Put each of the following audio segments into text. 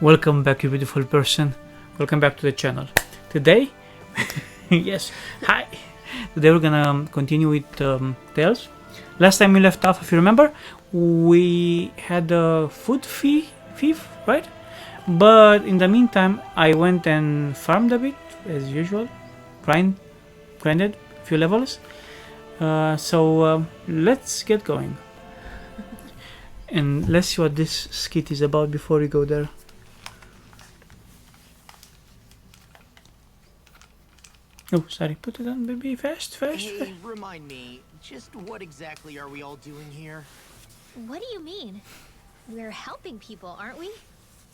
Welcome back, you beautiful person. Welcome back to the channel. Today, yes, hi. Today we're gonna continue with Tales. Last time we left off, if you remember, we had a food thief, right? But in the meantime, I went and farmed a bit, as usual. Grinded a few levels. So let's get going. And let's see what this skit is about before we go there. Oh, sorry. Put it on, baby. Fast. Hey, remind me, just what exactly are we all doing here? What do you mean? We're helping people, aren't we?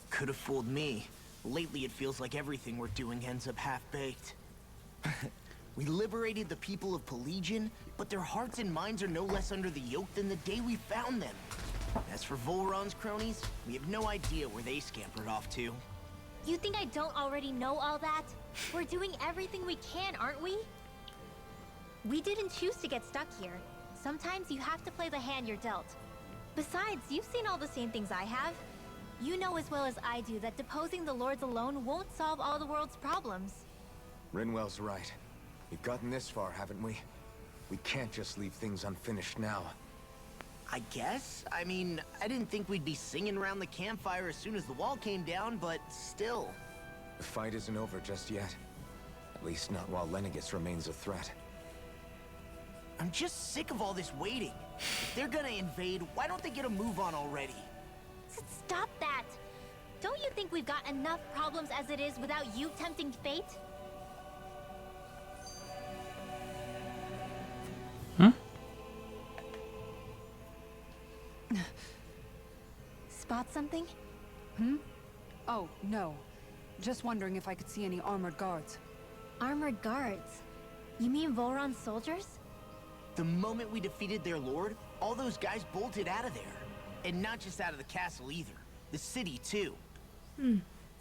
Could have fooled me. Lately it feels like everything we're doing ends up half-baked. We liberated the people of Pelagian, but their hearts and minds are no less under the yoke than the day we found them. As for Volron's cronies, we have no idea where they scampered off to. You think I don't already know all that? We're doing everything we can, aren't we? We didn't choose to get stuck here. Sometimes you have to play the hand you're dealt. Besides, you've seen all the same things I have. You know as well as I do that deposing the lords alone won't solve all the world's problems. Rinwell's right. We've gotten this far, haven't we? We can't just leave things unfinished now. I guess? I mean, I didn't think we'd be singing around the campfire as soon as the wall came down, but still. The fight isn't over just yet. At least not while Lenegis remains a threat. I'm just sick of all this waiting. If they're gonna invade, why don't they get a move on already? Stop that! Don't you think we've got enough problems as it is without you tempting fate? Spot something? Oh, no. Just wondering if I could see any armored guards. Armored guards? You mean Volron's soldiers? The moment we defeated their lord, all those guys bolted out of there. And not just out of the castle either. The city, too.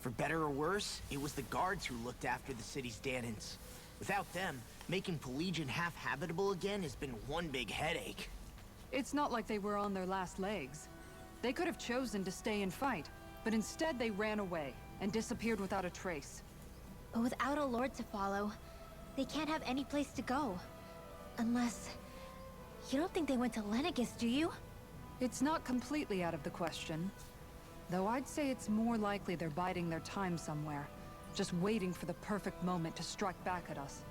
For better or worse, it was the guards who looked after the city's Danans. Without them, making Pelagian half-habitable again has been one big headache. It's not like they were on their last legs. They could have chosen to stay and fight, but instead they ran away and disappeared without a trace. But without a lord to follow, they can't have any place to go. Unless... You don't think they went to Lenegis, do you? It's not completely out of the question. Though I'd say it's more likely they're biding their time somewhere, just waiting for the perfect moment to strike back at us.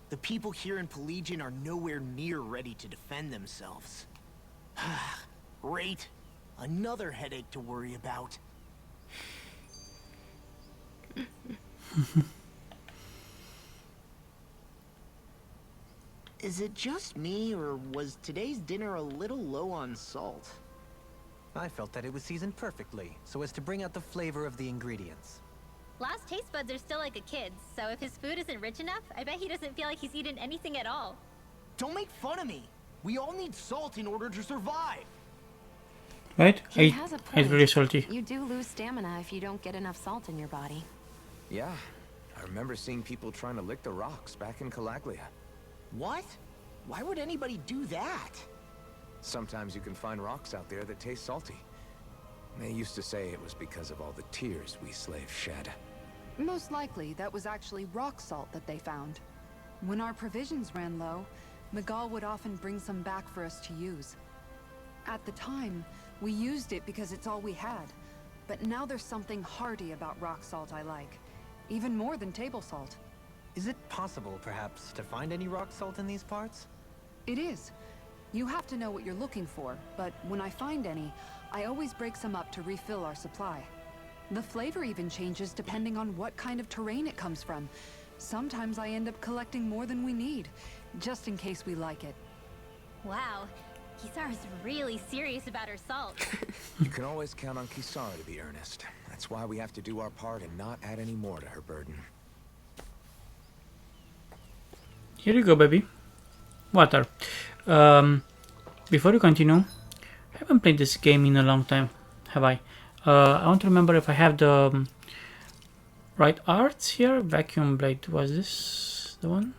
The people here in Pelagian are nowhere near ready to defend themselves. Great. Another headache to worry about. Is it just me, or was today's dinner a little low on salt? I felt that it was seasoned perfectly, so as to bring out the flavor of the ingredients. Last taste buds are still like a kid's, so if his food isn't rich enough, I bet he doesn't feel like he's eaten anything at all. Don't make fun of me. We all need salt in order to survive. Right? He has a point. It's very salty. You do lose stamina if you don't get enough salt in your body. Yeah, I remember seeing people trying to lick the rocks back in Calaglia. What? Why would anybody do that? Sometimes you can find rocks out there that taste salty. They used to say it was because of all the tears we slaves shed. Most likely, that was actually rock salt that they found. When our provisions ran low, Miguel would often bring some back for us to use. At the time, we used it because it's all we had. But now there's something hearty about rock salt I like. Even more than table salt. Is it possible, perhaps, to find any rock salt in these parts? It is. You have to know what you're looking for, but when I find any, I always break some up to refill our supply. The flavor even changes depending on what kind of terrain it comes from. Sometimes I end up collecting more than we need, just in case we like it. Wow, Kisara's really serious about her salt. You can always count on Kisara to be earnest. That's why we have to do our part and not add any more to her burden. Here you go, baby. Water. Before you continue, I haven't played this game in a long time, have I? I want to remember if I have the right arts here. Vacuum blade, was this the one?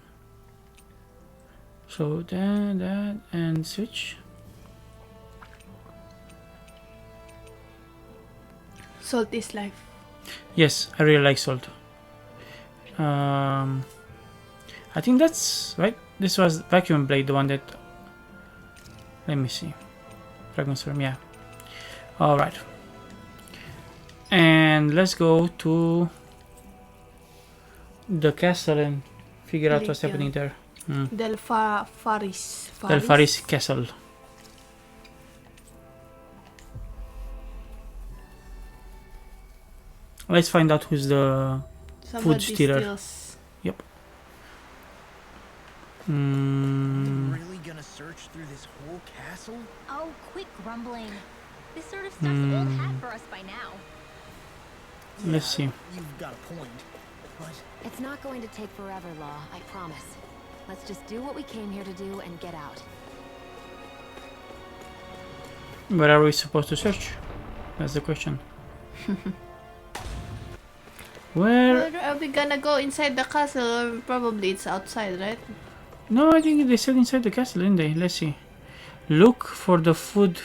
So that, and switch. Salt is life. Yes, I really like salt. I think that's right. This was vacuum blade, the one that. Let me see. Fragrance room, yeah. All right. And let's go to the castle and figure out what's happening there. Del Faris. Del Faris Castle. Let's find out who's the Somebody food stealer. steals. Yep. Really gonna search through this whole castle? Oh, quit grumbling. This sort of stuff's old hat for us by now. Let's see. You've got a point. But It's not going to take forever, Law, I promise. Let's just do what we came here to do and get out. Where are we supposed to search? That's the question. Where? Where are we gonna go inside the castle? Or probably it's outside, right? No, I think they said inside the castle, didn't they? Let's see. Look for the food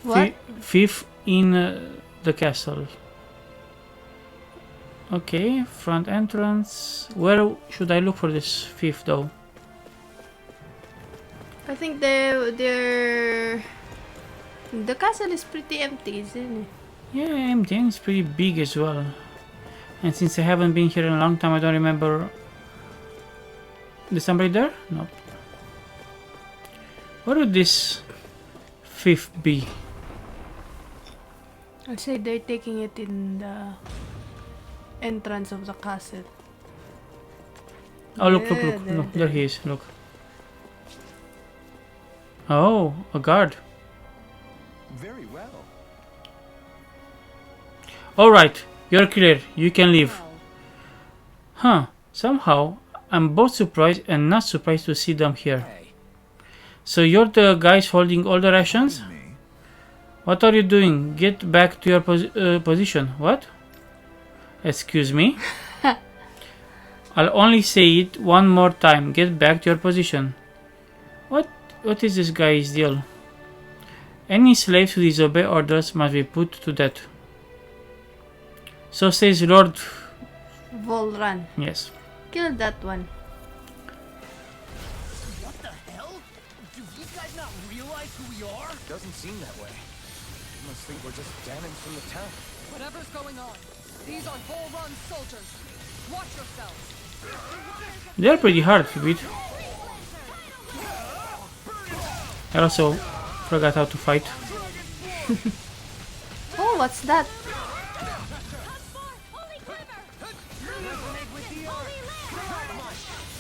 What? thief in the castle. Okay, front entrance. Where should I look for this thief, though? I think the castle is pretty empty, isn't it? Yeah, empty, and it's pretty big as well. And since I haven't been here in a long time, I don't remember. Is somebody there? No. Where would this thief be? I'd say they're taking it in the entrance of the castle. Oh, look, Yeah, look, there he is, look. Oh, a guard. Very well. Alright, you're clear, you can leave. Huh, somehow, I'm both surprised and not surprised to see them here. Hey, So you're the guys holding all the rations? me. What are you doing? Get back to your position. What? Excuse me? I'll only say it one more time. Get back to your position. What is this guy's deal? Any slaves who disobey orders must be put to death. So says Lord. Volran. Yes. Kill that one. what the hell? Do these guys not realize who we are? Doesn't seem that way. You must think we're just damned from the town. Whatever's going on, these are Bull-Run soldiers. Watch yourselves. They're pretty hard to beat. I also forgot how to fight. Oh, what's that?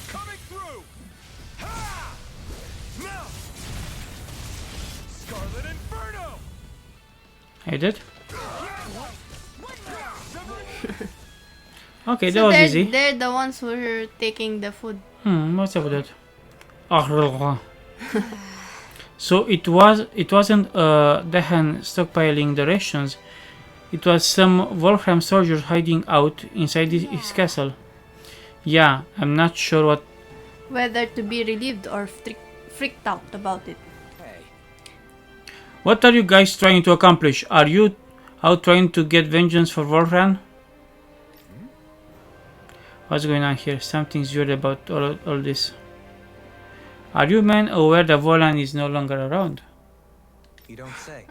Coming through! Ha! Now! Scarlet Inferno! I did. Okay, that So was they're, easy. they're the ones who are taking the food. What's up with that? Ah, so it wasn't Dehan stockpiling the rations. It was some Volcram soldiers hiding out inside his castle. Yeah, I'm not sure what. Whether to be relieved or freaked out about it. Hey, What are you guys trying to accomplish? Are you out trying to get vengeance for Volcram? What's going on here? Something's weird about all this. Are you men aware that Volan is no longer around? You don't say.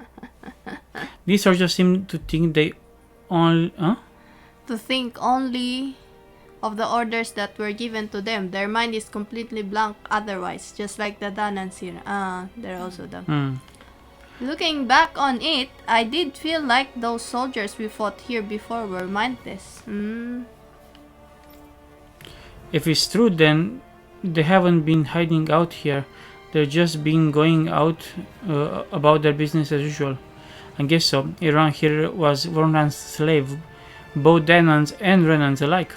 These soldiers seem to think they only. Huh? To think only of the orders that were given to them. Their mind is completely blank otherwise, just like the Danans here. They're also dumb. Looking back on it, I did feel like those soldiers we fought here before were mindless. If it's true, then they haven't been hiding out here. They're just been going out about their business as usual. I guess so. Everyone here was Vornan's slave, both Danans and Renans alike.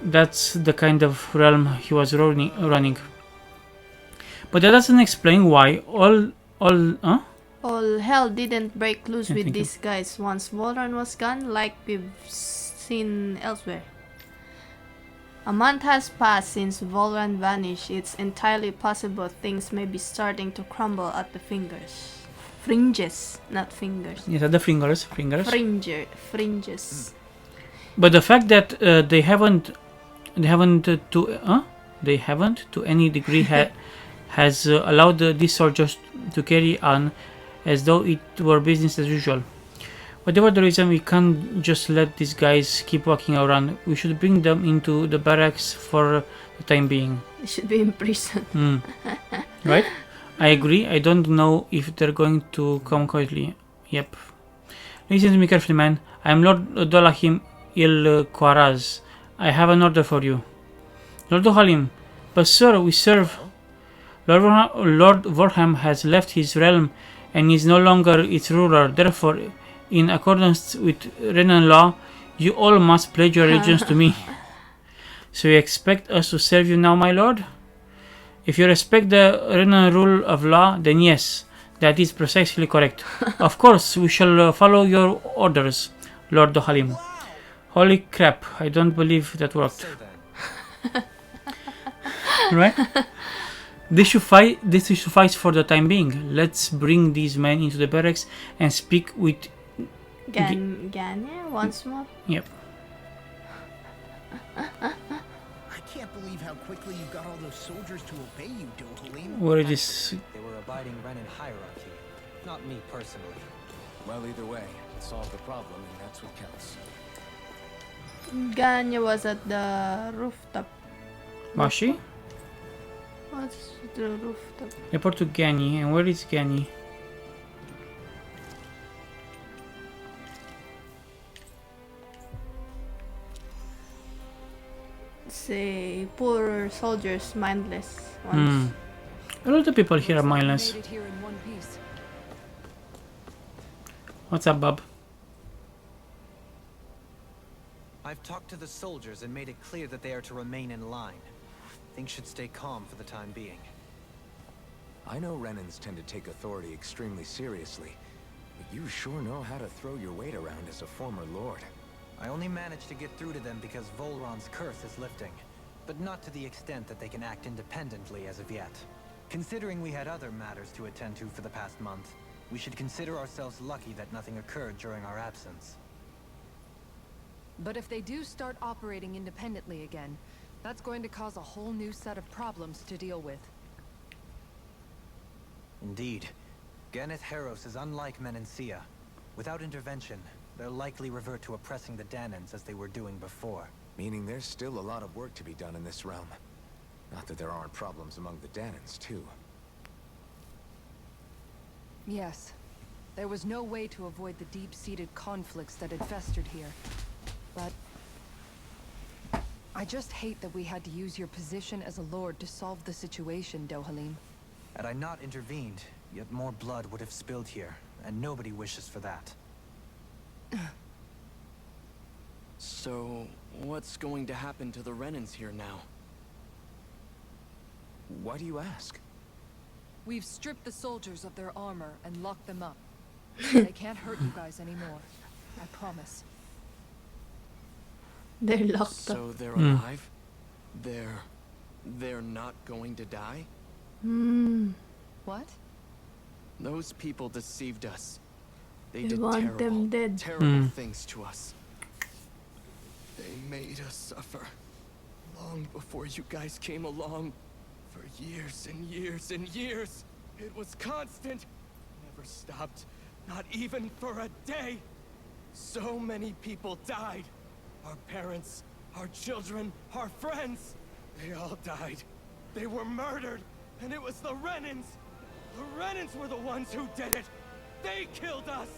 That's the kind of realm he was running. But that doesn't explain why all hell didn't break loose Yeah, with thank you. these guys once Volran was gone, like we've seen elsewhere. A month has passed since Volran vanished. It's entirely possible things may be starting to crumble at the fingers. Fringes, not fingers. Yes, the fingers. Fringes. But the fact that they haven't to any degree has allowed these soldiers to carry on as though it were business as usual. Whatever the reason, we can't just let these guys keep walking around. We should bring them into the barracks for the time being. They should be in prison. Right? I agree. I don't know if they're going to come quietly. Yep. Listen to me carefully, man. I am Lord Dolahim Il Quaraz. I have an order for you. Lord Dohalim. But sir, we serve. Lord Vorham has left his realm and is no longer its ruler. Therefore, in accordance with Renan law, you all must pledge your allegiance to me. So you expect us to serve you now, my lord? If you respect the Renan rule of law, then yes, that is precisely correct. Of course, we shall follow your orders, Lord Dohalim. Holy crap, I don't believe that worked. Right? This should suffice for the time being. Let's bring these men into the barracks and speak with Ganya once more? Yep. I can't believe how quickly you got all those soldiers to obey you, Dohalim. Where is this? They were abiding Renan hierarchy, not me personally. Well, either way, it solved the problem, and that's what counts. Ganya was at the rooftop. Was she? What's the rooftop? Report to Gani. And where is Gani? Say, poor soldiers, mindless ones. A lot of people here are mindless. Made it here in one piece. What's up, Bob? I've talked to the soldiers and made it clear that they are to remain in line. Things should stay calm for the time being. I know Renans tend to take authority extremely seriously, but you sure know how to throw your weight around as a former lord. I only managed to get through to them because Volron's curse is lifting, but not to the extent that they can act independently as of yet. Considering we had other matters to attend to for the past month, we should consider ourselves lucky that nothing occurred during our absence. But if they do start operating independently again, that's going to cause a whole new set of problems to deal with. Indeed. Ganeth Heros is unlike Menancia. Without intervention, they'll likely revert to oppressing the Danans as they were doing before. Meaning there's still a lot of work to be done in this realm. Not that there aren't problems among the Danans, too. Yes. There was no way to avoid the deep-seated conflicts that had festered here. But I just hate that we had to use your position as a lord to solve the situation, Dohalim. Had I not intervened, yet more blood would have spilled here, and nobody wishes for that. So, what's going to happen to the Renans here now? Why do you ask? We've stripped the soldiers of their armor and locked them up. They can't hurt you guys anymore. I promise. They're locked up. So they're alive? They're not going to die? What? Those people deceived us. They They did want them dead. terrible things to us. They made us suffer. Long before you guys came along. For years and years and years. It was constant. Never stopped. Not even for a day. So many people died. Our parents, our children, our friends. They all died. They were murdered. And it was the Renans. The Renans were the ones who did it. They killed us.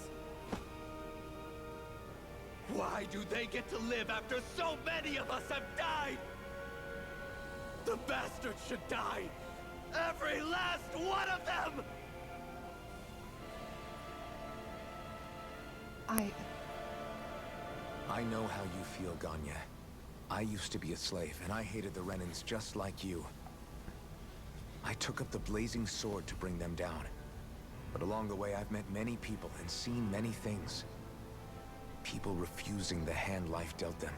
Why do they get to live after so many of us have died? The bastards should die. Every last one of them! I know how you feel, Ganya. I used to be a slave, and I hated the Renans just like you. I took up the blazing sword to bring them down. But along the way, I've met many people and seen many things. People refusing the hand life dealt them.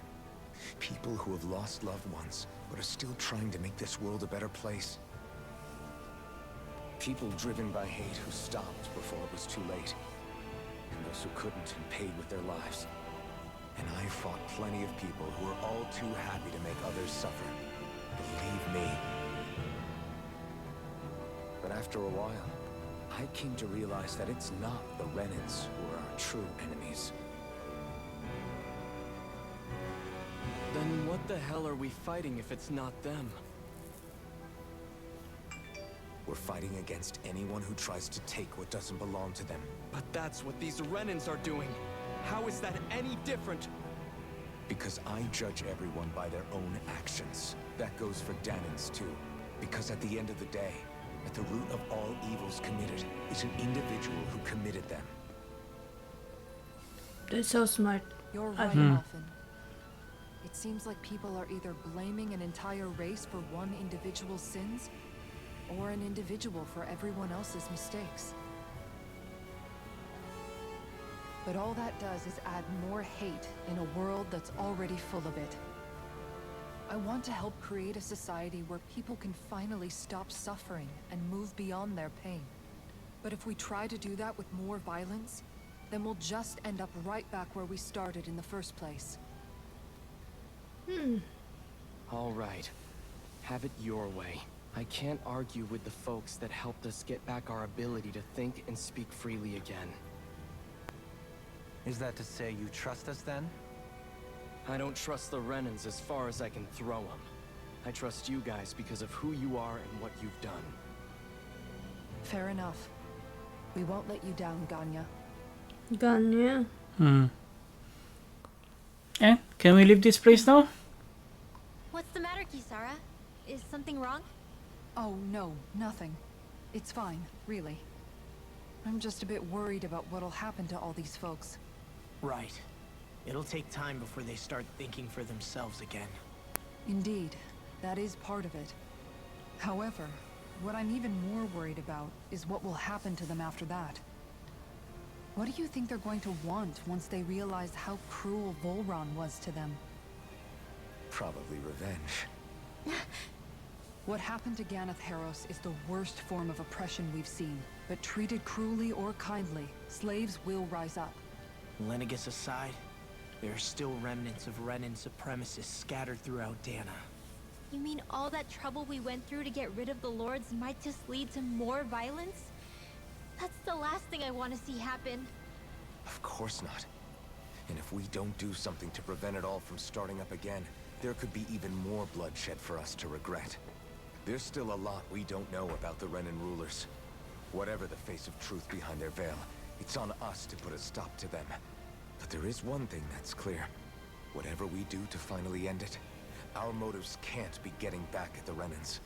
People who have lost loved ones, but are still trying to make this world a better place. People driven by hate who stopped before it was too late. And those who couldn't and paid with their lives. And I fought plenty of people who were all too happy to make others suffer. Believe me. But after a while, I came to realize that it's not the Renans who are our true enemies. Then what the hell are we fighting if it's not them? We're fighting against anyone who tries to take what doesn't belong to them. But that's what these Renans are doing. How is that any different? Because I judge everyone by their own actions. That goes for Danans too. Because at the end of the day, at the root of all evils committed is an individual who committed them. They're so smart. You're right, Muffin. It seems like people are either blaming an entire race for one individual's sins, or an individual for everyone else's mistakes. But all that does is add more hate in a world that's already full of it. I want to help create a society where people can finally stop suffering and move beyond their pain. But if we try to do that with more violence, then we'll just end up right back where we started in the first place. All right. Have it your way. I can't argue with the folks that helped us get back our ability to think and speak freely again. Is that to say you trust us then? I don't trust the Renans as far as I can throw them. I trust you guys because of who you are and what you've done. Fair enough. We won't let you down, Ganya. Ganya. And can we leave this place now? What's the matter, Kisara? Is something wrong? Oh, no, nothing. It's fine, really. I'm just a bit worried about what'll happen to all these folks. Right. It'll take time before they start thinking for themselves again. Indeed, that is part of it. However, what I'm even more worried about is what will happen to them after that. What do you think they're going to want once they realize how cruel Volron was to them? Probably revenge. What happened to Ganeth Haros is the worst form of oppression we've seen. But treated cruelly or kindly, slaves will rise up. Lenegus aside, there are still remnants of Renan supremacists scattered throughout Dana. You mean all that trouble we went through to get rid of the lords might just lead to more violence? That's the last thing I want to see happen. Of course not. And if we don't do something to prevent it all from starting up again, there could be even more bloodshed for us to regret. There's still a lot we don't know about the Renan rulers. Whatever the face of truth behind their veil, it's on us to put a stop to them. But there is one thing that's clear. Whatever we do to finally end it, our motives can't be getting back at the Renans,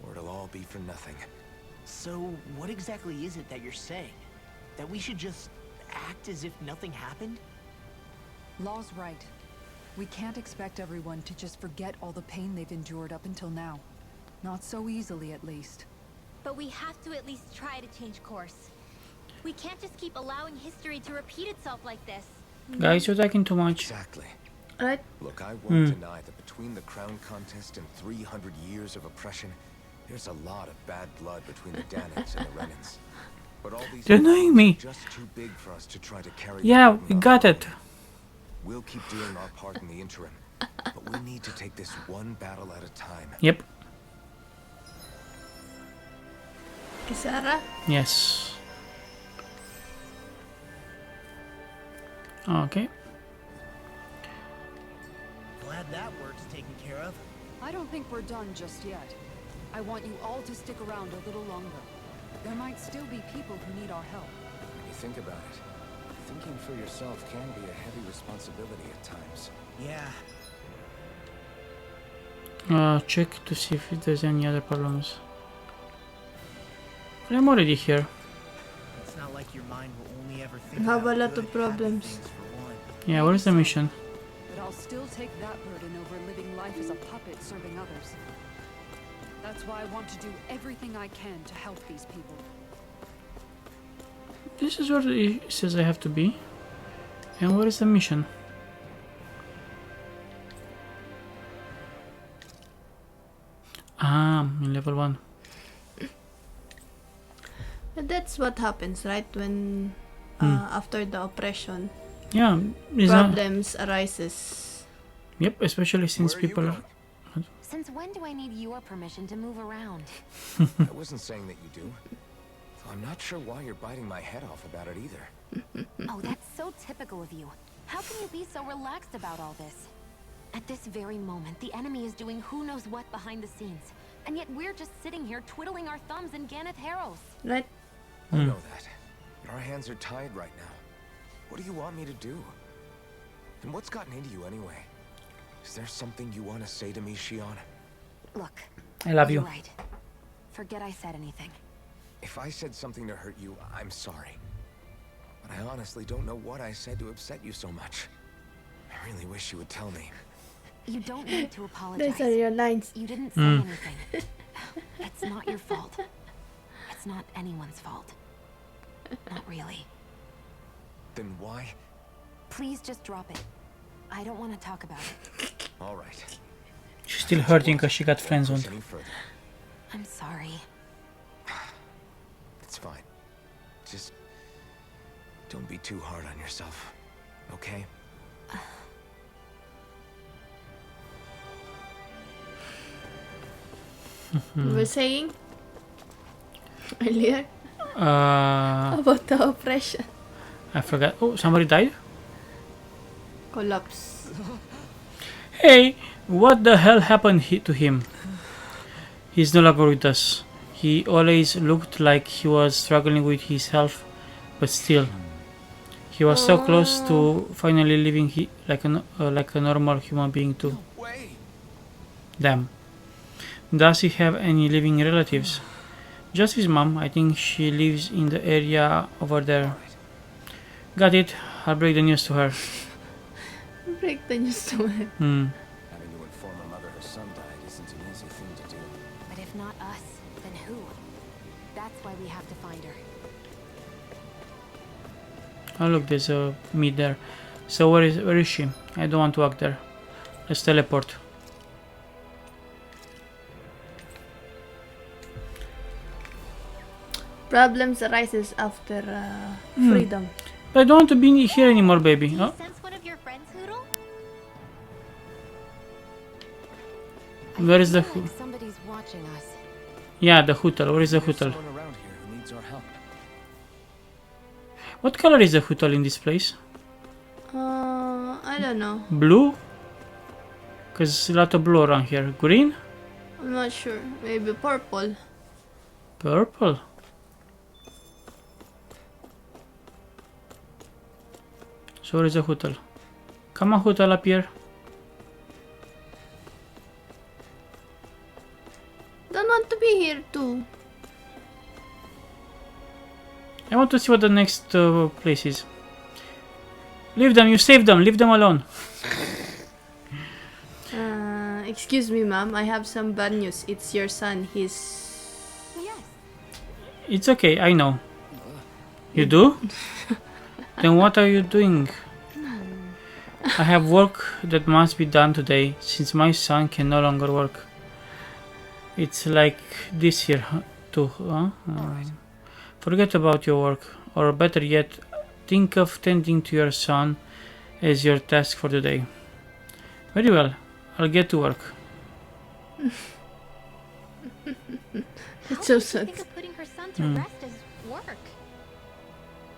or it'll all be for nothing. So, what exactly is it that you're saying? That we should just act as if nothing happened? Law's right. We can't expect everyone to just forget all the pain they've endured up until now. Not so easily, at least. But we have to at least try to change course. We can't just keep allowing history to repeat itself like this. Guys, you're talking too much. Exactly. Right? Look, I won't deny that between the crown contest and 300 years of oppression, there's a lot of bad blood between the Danans and the Renans. But all these You're annoying me. are just too big for us to try to carry. Yeah, the we burden got on. it. We'll keep doing our part in the interim, but we need to take this one battle at a time. Yep. Kisara? Yes. Okay. Glad that work's taken care of. I don't think we're done just yet. I want you all to stick around a little longer. There might still be people who need our help. When you think about it, thinking for yourself can be a heavy responsibility at times. Yeah. Check to see if there's any other problems. But I'm already here. It's not like your mind will only ever think We have about a lot good, of problems. happy things for one. Yeah, what is the mission? But I'll still take that burden over living life as a puppet serving others. That's why I want to do everything I can to help these people. This is where it says I have to be. And what is the mission? Ah, in level 1. But that's what happens, right? When after the oppression, Yeah, it's not. problems arises. Yep, especially since Where are you people are. going? Since when do I need your permission to move around? I wasn't saying that you do. Though I'm not sure why you're biting my head off about it either. Oh, that's so typical of you. How can you be so relaxed about all this? At this very moment, the enemy is doing who knows what behind the scenes. And yet we're just sitting here twiddling our thumbs in Ganeth Harrows. Right? I know that. But our hands are tied right now. What do you want me to do? And what's gotten into you anyway? Is there something you want to say to me, Shion? Look, I love you. you're right. Forget I said anything. If I said something to hurt you, I'm sorry. But I honestly don't know what I said to upset you so much. I really wish you would tell me. You don't need to apologize. Those are your lines. You didn't say anything. It's not your fault. It's not anyone's fault. Not really. Then why? Please just drop it. I don't want to talk about it. All right. She's still hurting because she got friend zoned. Any further? I'm sorry. It's fine. Just don't be too hard on yourself, okay? You were saying earlier Uh, about the oppression. I forgot. Oh, somebody died? Collapse. Hey, what the hell happened to him? He's no longer with us. He always looked like he was struggling with his health, but still, he was so close to finally living like a normal human being too. Wait. Damn. Does he have any living relatives? Just his mom. I think she lives in the area over there. Got it. I'll break the news to her. Break the news to her. Hmm. Having to inform a mother her son died isn't an easy thing to do. But if not us, then who? That's why we have to find her. Oh look, there's a meat there. So where is she? I don't want to walk there. Let's teleport. Problems arises after freedom. But I don't want to be here anymore, baby. Do you Oh, sense one of your friends, Hoodle? where is the feel like somebody's watching us. yeah, the hootle. Where is the There's hootle? someone around here who needs our help. What color is the hootle in this place? I don't know. Blue? Cause a lot of blue around here. Green? I'm not sure. Maybe purple. Purple? So where is the hootle? Come on, hootle, up here. Don't want to be here too. I want to see what the next place is. Leave them, you saved them, leave them alone. Excuse me, ma'am. I have some bad news. It's your son. He's... Yes. It's okay, I know. You do? Then what are you doing? I have work that must be done today, since my son can no longer work. It's like this here, too, huh? Forget about your work, or better yet, think of tending to your son as your task for the day. Very well, I'll get to work. It's so How sad. did she think of putting her son to rest as work?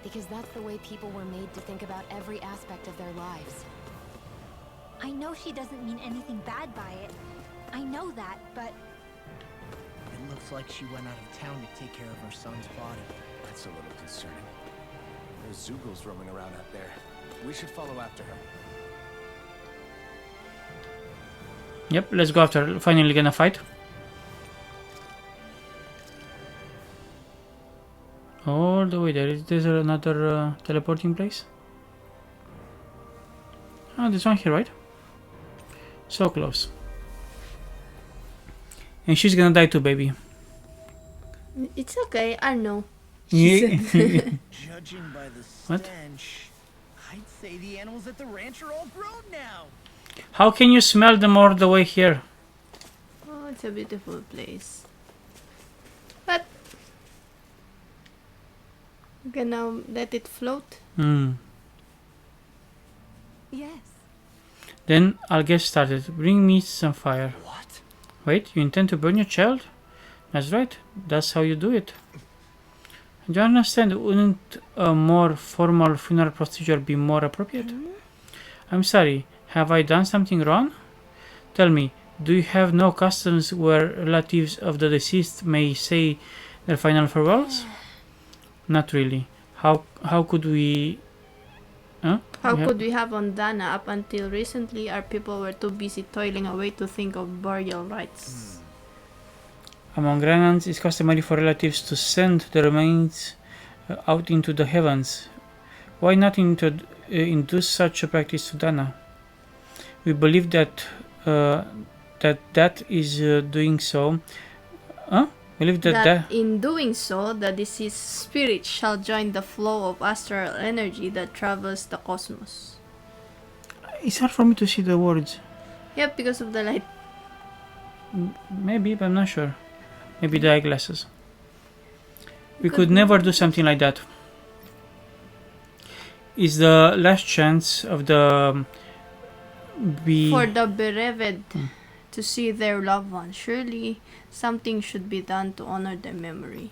Because that's the way people were made to think about every aspect of their lives. I know she doesn't mean anything bad by it. I know that, but It looks like she went out of town to take care of her son's body. That's a little concerning. There's Zoogles roaming around out there. We should follow after her. Yep, let's go after her. Finally gonna fight. All the way there. Is there another teleporting place? Oh, this one here, right? So close. And she's gonna die too, baby. It's okay. I know. Yeah. Judging by the What? stench, I'd say the animals at the ranch are all grown now. How can you smell them all the way here? Oh, it's a beautiful place. But Gonna let it float? Yes. Then I'll get started. Bring me some fire. What? Wait, you intend to burn your child? That's right. That's how you do it. Do you understand? Wouldn't a more formal funeral procedure be more appropriate? I'm sorry. Have I done something wrong? Tell me, do you have no customs where relatives of the deceased may say their final farewells? Not really. How could we... Huh? How could we have on Dana? Up until recently, our people were too busy toiling away to think of burial rites. Among Renans, it's customary for relatives to send the remains out into the heavens. Why not induce such a practice to Dana? We believe that that is doing so. Believe that in doing so, the deceased spirit shall join the flow of astral energy that travels the cosmos. It's hard for me to see the words. Yep, because of the light. Maybe, but I'm not sure. Maybe the eyeglasses. We could never do something like that. It's the last chance of the for the bereaved to see their loved one. Surely something should be done to honor their memory.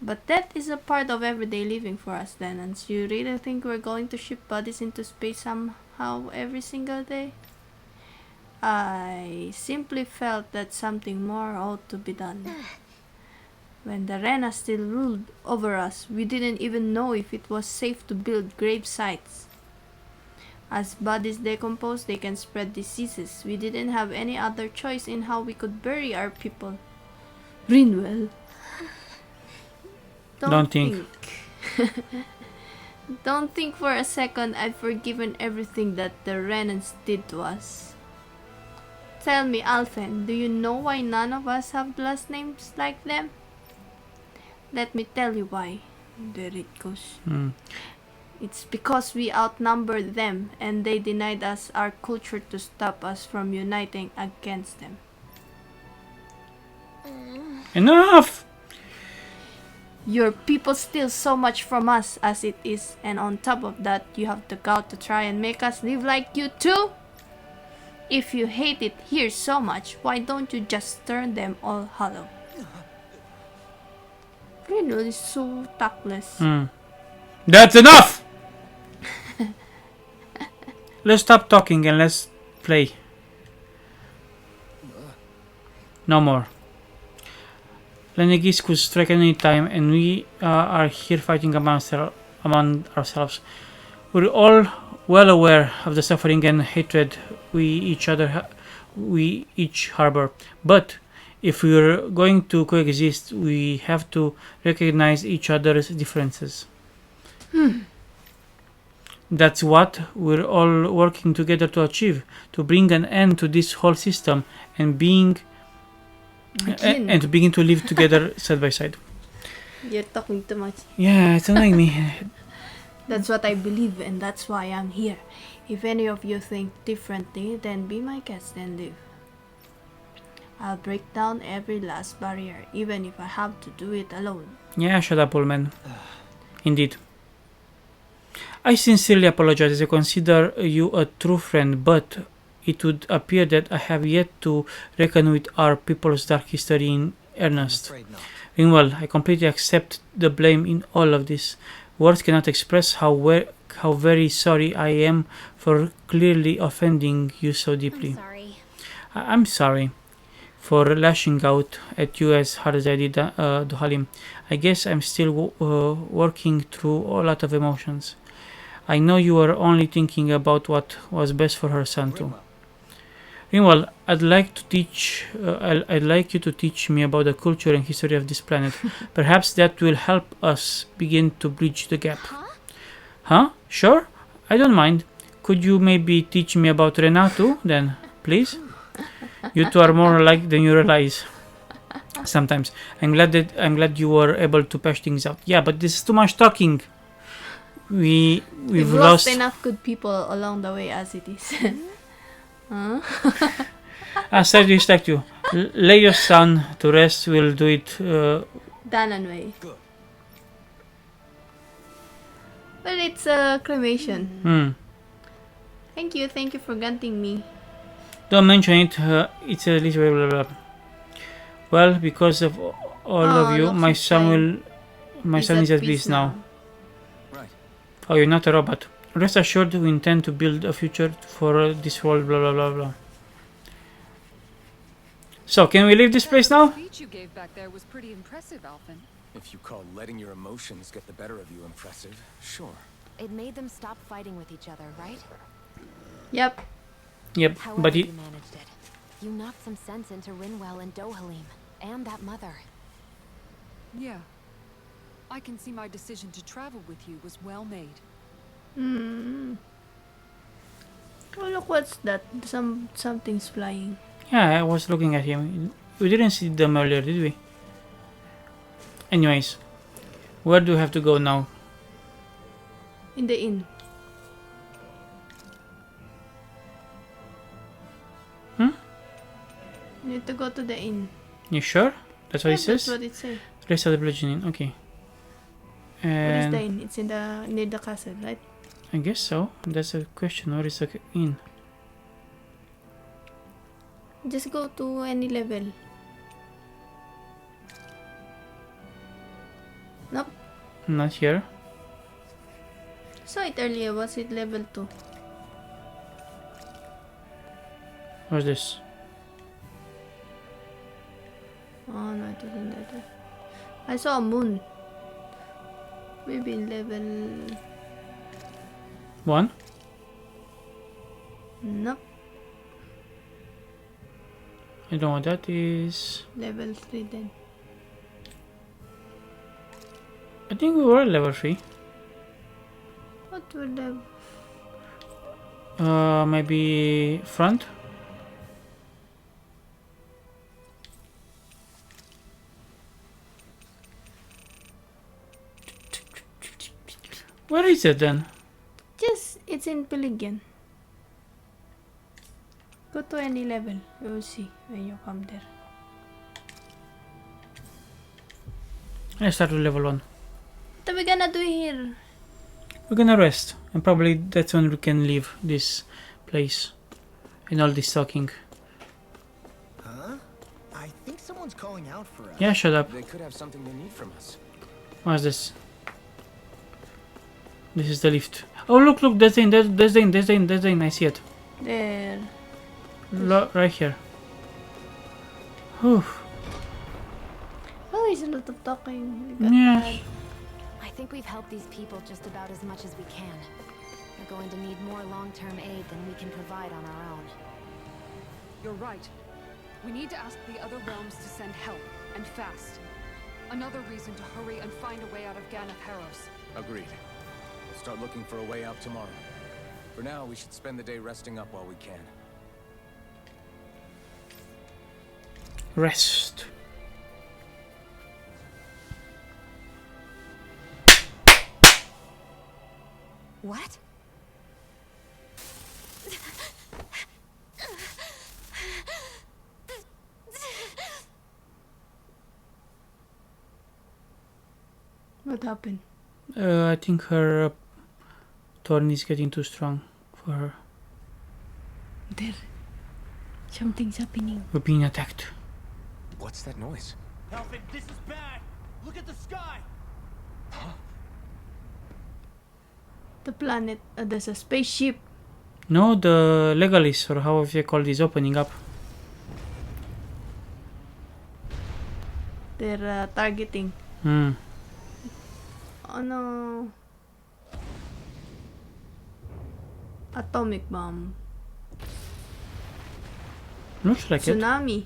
But that is a part of everyday living for us, Denans. You really think we're going to ship bodies into space somehow every single day? I simply felt that something more ought to be done. When the Rena still ruled over us, we didn't even know if it was safe to build grave sites. As bodies decompose, they can spread diseases. We didn't have any other choice in how we could bury our people. Rinwell. Don't think. Don't think for a second I've forgiven everything that the Renans did to us. Tell me, Alphen, do you know why none of us have last names like them? Let me tell you why. There it goes. It's because we outnumbered them and they denied us our culture to stop us from uniting against them. Enough! Your people steal so much from us as it is, and on top of that, you have the gall to try and make us live like you too? If you hate it here so much, why don't you just turn them all hollow? Greenwood is so tactless. That's enough! Let's stop talking and let's play. No more. Lenegis could strike any time, and we are here fighting among ourselves. We're all well aware of the suffering and hatred we each harbor. But if we're going to coexist, we have to recognize each other's differences. That's what we're all working together to achieve, to bring an end to this whole system and to begin to live together side by side. You're talking too much. Yeah, it's annoying me. That's what I believe, and that's why I'm here. If any of you think differently, then be my guest and live. I'll break down every last barrier, even if I have to do it alone. Yeah, shut up, old man. Indeed. I sincerely apologize as I consider you a true friend, but it would appear that I have yet to reckon with our people's dark history in earnest. Meanwhile, I completely accept the blame in all of this. Words cannot express how very sorry I am for clearly offending you so deeply. I'm sorry. I'm sorry for lashing out at you as hard as I did, Duhalim. I guess I'm still working through a lot of emotions. I know you are only thinking about what was best for her son too. Meanwhile, I'd like you to teach me about the culture and history of this planet. Perhaps that will help us begin to bridge the gap. Huh? Sure? I don't mind. Could you maybe teach me about Renato then, please? You two are more alike than you realize. Sometimes. I'm glad you were able to patch things out. Yeah, but this is too much talking. We've lost enough good people along the way as it is. Huh? Sorry to distract you. Lay your son to rest. We'll do it. Danan way. Well, it's cremation. Thank you for granting me. Don't mention it. It's a little blah, blah, blah. Well, because of all of you, my son is at peace now. Right. Oh, you're not a robot. Rest assured, we intend to build a future for this world. Blah blah blah blah. So, can we leave this place now? The speech you gave back there was pretty impressive, Alphen. If you call letting your emotions get the better of you impressive, sure. It made them stop fighting with each other, right? Yep. Yep, However but you managed it. You knocked some sense into Rinwell and Dohalim, and that mother. Yeah. I can see my decision to travel with you was well made. Oh, look, what's that? Something's flying. yeah, I was looking at him. We didn't see them earlier, did we? Anyways, where do we have to go now? In the inn. You need to go to the inn. You sure? That's what it says? That's what it says. Rest of the bludgeoning, okay. Where is the And inn? It's in the near the castle, right? I guess so. That's a question. Where is the inn? Just go to any level. Nope. Not here. Saw it earlier. Was it level 2? What's this? Oh no, it wasn't that. I saw a moon. Maybe in level... 1? Nope. I don't know what that is. Level 3 then. I think we were at level 3. What would have... Maybe front? Where is it then? Just, it's in Peligan. Go to any level. You will see when you come there. Let's start with level 1. What are we gonna do here? We're gonna rest, and probably that's when we can leave this place and all this talking. Huh? I think someone's calling out for us. Yeah, shut up. They could have something they need from us. What's this? This is the lift. Oh, look, that's the inn, that's the inn, I see it. There. Right here. Whew. Oh, it's a lot of talking. We got Yeah. that. I think we've helped these people just about as much as we can. They're going to need more long-term aid than we can provide on our own. You're right. We need to ask the other realms to send help, and fast. Another reason to hurry and find a way out of Ganath Harros. Agreed. We'll start looking for a way out tomorrow. For now, we should spend the day resting up while we can. Rest. What? What happened? I think her thorn is getting too strong for her. There. Something's happening. We're being attacked. What's that noise? Alfred, this is bad. Look at the sky. The planet. There's a spaceship. No, the Legalis, or however you call this, opening up. They're targeting. Oh no. Atomic bomb. Looks like it. Tsunami.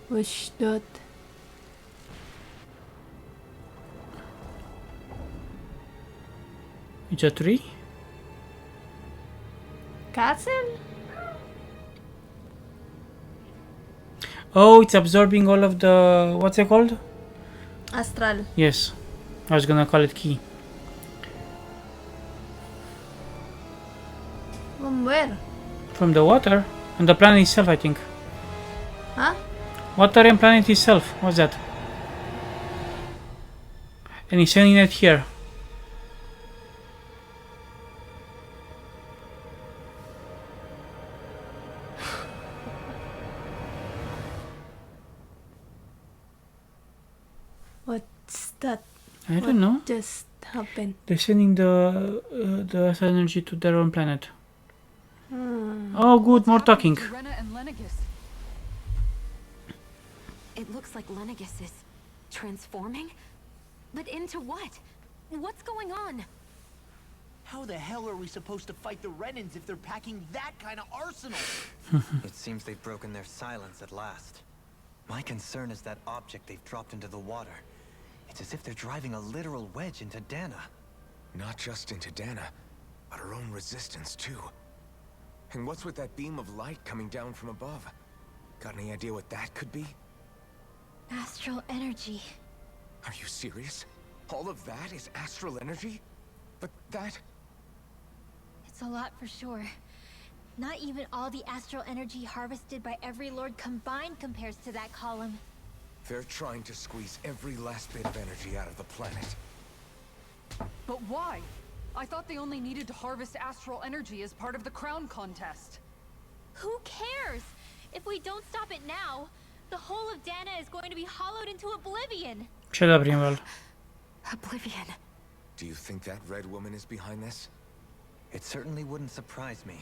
What's that? It's a tree? Castle? Oh, it's absorbing all of the... what's it called? Astral. Yes. I was gonna call it key. From where? From the water. And the planet itself, I think. Huh? Water planet itself. What's that? And he's sending it here. What's that? I don't know. Just happened. They're sending the astral energy to their own planet. Oh, good. More talking. Rena and Lenegis. It looks like Lenegus is transforming? But into what? What's going on? How the hell are we supposed to fight the Renans if they're packing that kind of arsenal? It seems they've broken their silence at last. My concern is that object they've dropped into the water. It's as if they're driving a literal wedge into Dana. Not just into Dana, but her own resistance too. And what's with that beam of light coming down from above? Got any idea what that could be? Astral energy. Are you serious? All of that is astral energy? But that... It's a lot for sure. Not even all the astral energy harvested by every lord combined compares to that column. They're trying to squeeze every last bit of energy out of the planet. But why? I thought they only needed to harvest astral energy as part of the crown contest. Who cares? If we don't stop it now, the whole of Dana is going to be hollowed into oblivion. Shut up, Rimwell. Oblivion. Do you think that red woman is behind this? It certainly wouldn't surprise me.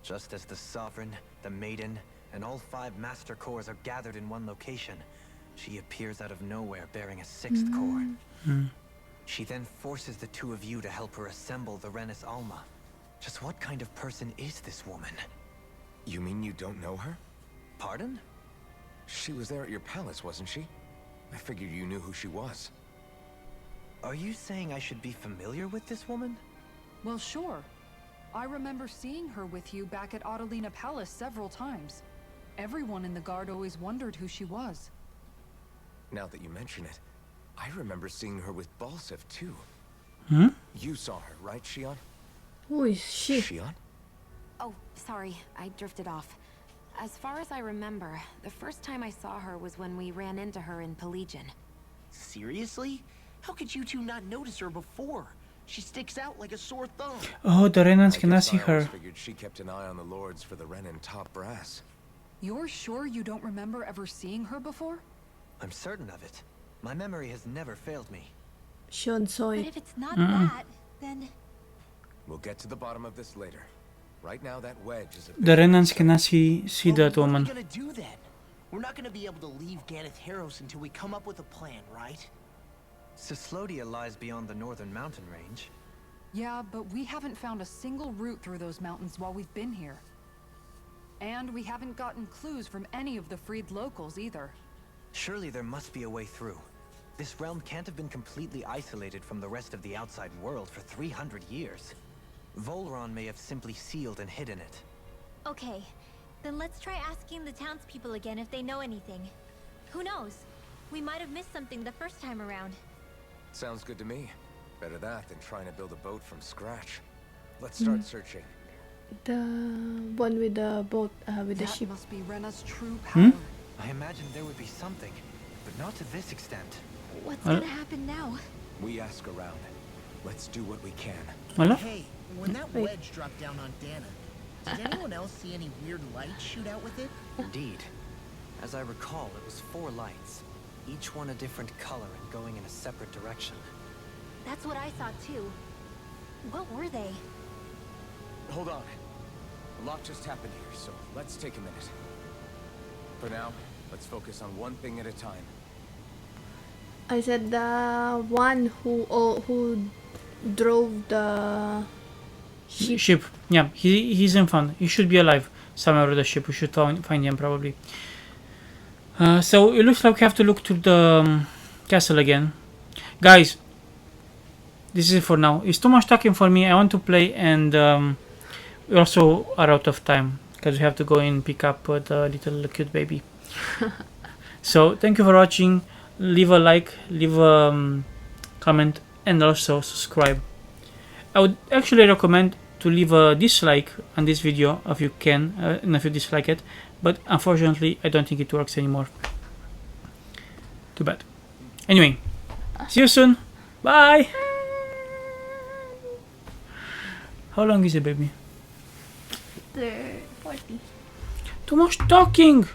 Just as the Sovereign, the Maiden, and all 5 Master Cores are gathered in one location, she appears out of nowhere bearing a 6th core. She then forces the 2 of you to help her assemble the Renis Alma. Just what kind of person is this woman? You mean you don't know her? Pardon? She was there at your palace, wasn't she? I figured you knew who she was. Are you saying I should be familiar with this woman? Well, sure. I remember seeing her with you back at Adelina Palace several times. Everyone in the guard always wondered who she was. Now that you mention it, I remember seeing her with Balsef too. Hmm? You saw her, right, Shion? Who is she? Shion? Oh, sorry, I drifted off. As far as I remember, the first time I saw her was when we ran into her in Pelagian. Seriously? How could you two not notice her before? She sticks out like a sore thumb. Oh, the Renans I cannot guess see I always her. figured she kept an eye on the lords for the Renan top brass. You're sure you don't remember ever seeing her before? I'm certain of it. My memory has never failed me. Sean saw But it. if it's not that, then... We'll get to the bottom of this later. Right now, that wedge is a The big Renans concern. cannot see that What are woman. we gonna do then? We're not gonna be able to leave Ganeth Harros until we come up with a plan, right? Cislodia lies beyond the northern mountain range. Yeah, but we haven't found a single route through those mountains while we've been here. And we haven't gotten clues from any of the freed locals either. Surely there must be a way through. This realm can't have been completely isolated from the rest of the outside world for 300 years. Volron may have simply sealed and hidden it. Okay, then let's try asking the townspeople again if they know anything. Who knows? We might have missed something the first time around. Sounds good to me. Better that than trying to build a boat from scratch. Let's start searching. The one with the boat, with the That ship. must be Rena's true power. I imagined there would be something, but not to this extent. What's gonna happen now? We ask around. Let's do what we can. Voilà. Hey, when that Wait. wedge dropped down on Dana, did anyone else see any weird lights shoot out with it? Indeed. As I recall, it was 4 lights, each one a different color and going in a separate direction. That's what I saw too. What were they? Hold on. A lot just happened here, so let's take a minute. For now, let's focus on one thing at a time. I said the one who drove the ship. Ship. Yeah, he's in front. He should be alive somewhere with the ship. We should find him probably. So it looks like we have to look to the castle again. Guys, this is it for now. It's too much talking for me. I want to play, and we also are out of time because we have to go and pick up the little cute baby. So thank you for watching. Leave a like, leave a comment, and also subscribe. I would actually recommend to leave a dislike on this video if you can, and if you dislike it, but unfortunately I don't think it works anymore. Too bad. Anyway, see you soon. Bye. How long is it, baby? 40. Too much talking.